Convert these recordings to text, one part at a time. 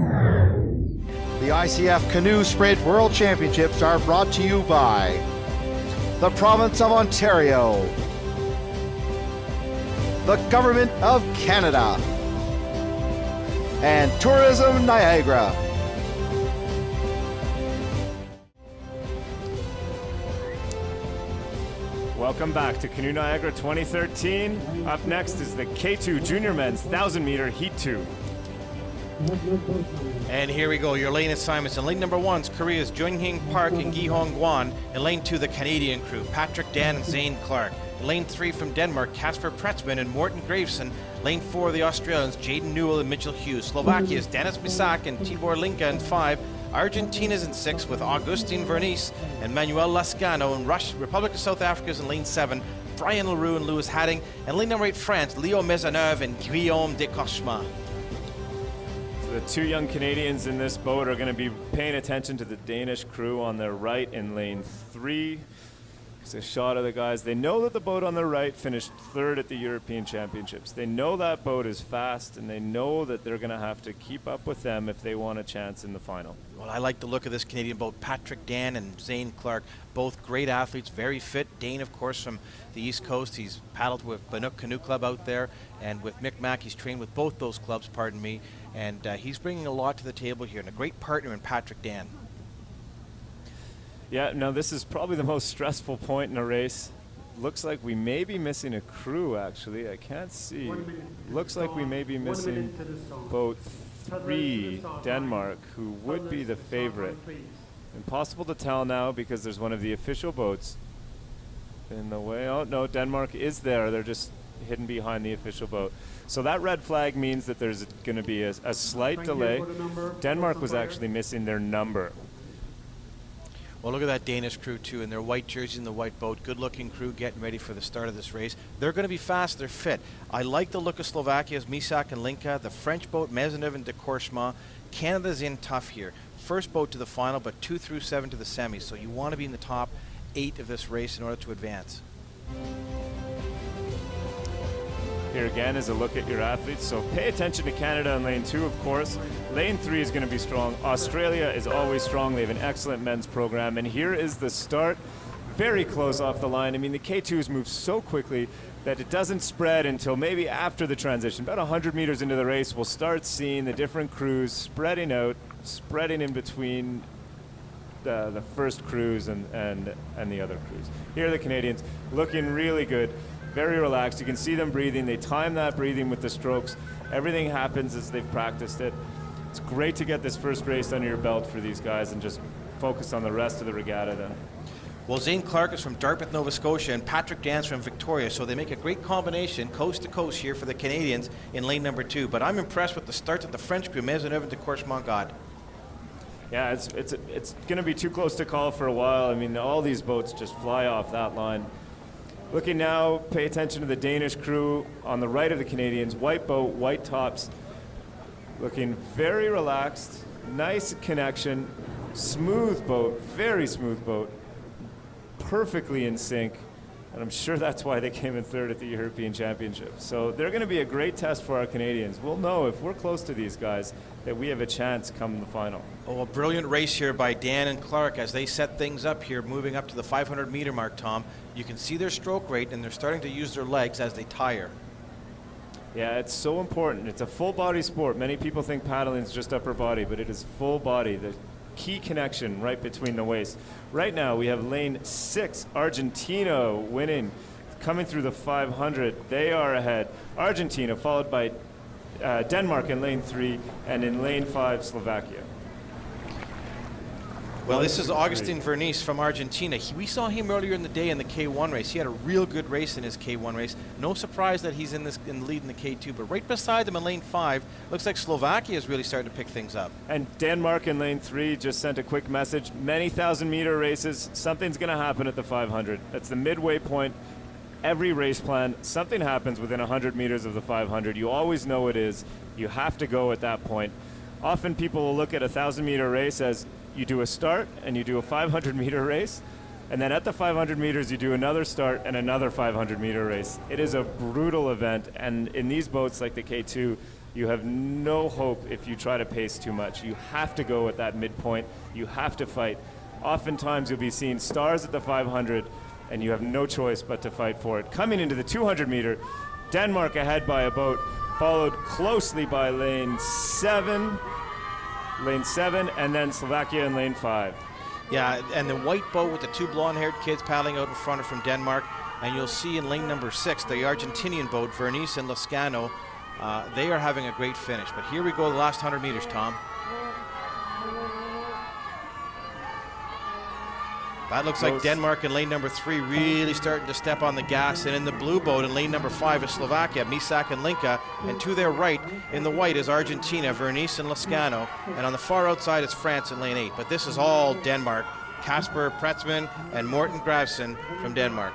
The ICF Canoe Sprint World Championships are brought to you by the Province of Ontario, the Government of Canada, and Tourism Niagara. Welcome back to Canoe Niagara 2013. Up next is the K2 Junior Men's 1,000-meter Heat 2. And here we go, your lane assignments. In lane number 1 is Korea's Junhing Park and Gi-hong Guan. In lane 2, the Canadian crew, Patrick Dan and Zane Clark. In lane 3 from Denmark, Kasper Pretzman and Morten Graveson. Lane 4, the Australians, Jaden Newell and Mitchell Hughes. Slovakia's Dennis Misak and Tibor Linka in 5. Argentina's in 6 with Augustin Vernice and Manuel Lascano. And Republic of South Africa's in lane 7, Brian Leroux and Louis Hadding. And lane number 8, France, Leo Maisonneuve and Guillaume de Cauchemar. The two young Canadians in this boat are going to be paying attention to the Danish crew on their right in lane 3. It's a shot of the guys. They know that the boat on their right finished 3rd at the European Championships. They know that boat is fast, and they know that they're going to have to keep up with them if they want a chance in the final. Well, I like the look of this Canadian boat. Patrick Dan and Zane Clark, both great athletes, very fit. Dane, of course, from the East Coast. He's paddled with Bannock Canoe Club out there, and with Mick Mack, he's trained with both those clubs, pardon me. And he's bringing a lot to the table here, and a great partner in Patrick Dan. Yeah, now this is probably the most stressful point in a race. Looks like we may be missing a crew, actually. I can't see. Looks like we may be missing boat 3, Denmark, who would be the favorite. Impossible to tell now because there's one of the official boats in the way. Oh, no, Denmark is there. They're just hidden behind the official boat. So that red flag means that there's going to be a slight delay. Denmark was actually missing their number. Well, look at that Danish crew, too, in their white jersey and the white boat. Good-looking crew getting ready for the start of this race. They're going to be fast. They're fit. I like the look of Slovakia's Misak and Linka. The French boat, Maisonneuve and de Cauchemar. Canada's in tough here. First boat to the final, but 2 through 7 to the semis. So you want to be in the top 8 of this race in order to advance. Here again is a look at your athletes. So pay attention to Canada in lane 2, of course. Lane 3 is going to be strong. Australia is always strong. They have an excellent men's program. And here is the start. Very close off the line. I mean, the K2s move so quickly that it doesn't spread until maybe after the transition. About 100 meters into the race, we'll start seeing the different crews spreading out, spreading in between the first crews and the other crews. Here are the Canadians looking really good. Very relaxed. You can see them breathing. They time that breathing with the strokes. Everything happens as they've practiced it. It's great to get this first race under your belt for these guys and just focus on the rest of the regatta then. Well, Zane Clark is from Dartmouth, Nova Scotia, and Patrick Dan's from Victoria, so they make a great combination, coast to coast here for the Canadians in lane number 2. But I'm impressed with the start that the French crew, Maisonneuve and de Cauchemar, got. Yeah, it's going to be too close to call for a while. I mean, all these boats just fly off that line. Looking now, pay attention to the Danish crew on the right of the Canadians. White boat, white tops. Looking very relaxed. Nice connection. Smooth boat, very smooth boat. Perfectly in sync. And I'm sure that's why they came in 3rd at the European Championships. So they're going to be a great test for our Canadians. We'll know if we're close to these guys that we have a chance come the final. Oh, a brilliant race here by Dan and Clark as they set things up here, moving up to the 500-meter mark, Tom. You can see their stroke rate, and they're starting to use their legs as they tire. Yeah, it's so important. It's a full-body sport. Many people think paddling is just upper body, but it is full body. The key connection right between the waist. Right now, we have lane 6, Argentina winning, coming through the 500. They are ahead. Argentina, followed by Denmark in lane 3, and in lane 5, Slovakia. Well, this is Augustin Vernice from Argentina. We saw him earlier in the day in the K1 race. He had a real good race in his K1 race. No surprise that he's in the lead in the K2, but right beside him in lane 5, looks like Slovakia is really starting to pick things up. And Denmark in lane 3 just sent a quick message. Many 1,000-meter races, something's going to happen at the 500. That's the midway point. Every race plan, something happens within 100 meters of the 500. You always know it is. You have to go at that point. Often people will look at a 1,000-meter race as you do a start and you do a 500-meter race, and then at the 500 meters you do another start and another 500-meter race. It is a brutal event, and in these boats like the K2, you have no hope if you try to pace too much. You have to go at that midpoint. You have to fight. Oftentimes you'll be seeing stars at the 500, and you have no choice but to fight for it. Coming into the 200 meter, Denmark ahead by a boat, followed closely by lane 7, and then Slovakia in lane 5. Yeah, and the white boat with the two blonde-haired kids paddling out in front are from Denmark. And you'll see in lane number 6, the Argentinian boat, Vernice and Lascano. They are having a great finish. But here we go, the last 100 meters, Tom. That looks like Denmark in lane number 3 really starting to step on the gas. And in the blue boat in lane number 5 is Slovakia, Misak and Linka. And to their right in the white is Argentina, Vernice and Lascano. And on the far outside is France in lane 8. But this is all Denmark. Kasper Pretzmann and Morten Gravesen from Denmark.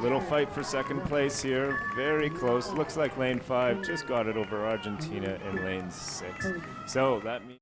Little fight for second place here, very close. Looks like lane 5 just got it over Argentina in lane 6. So that means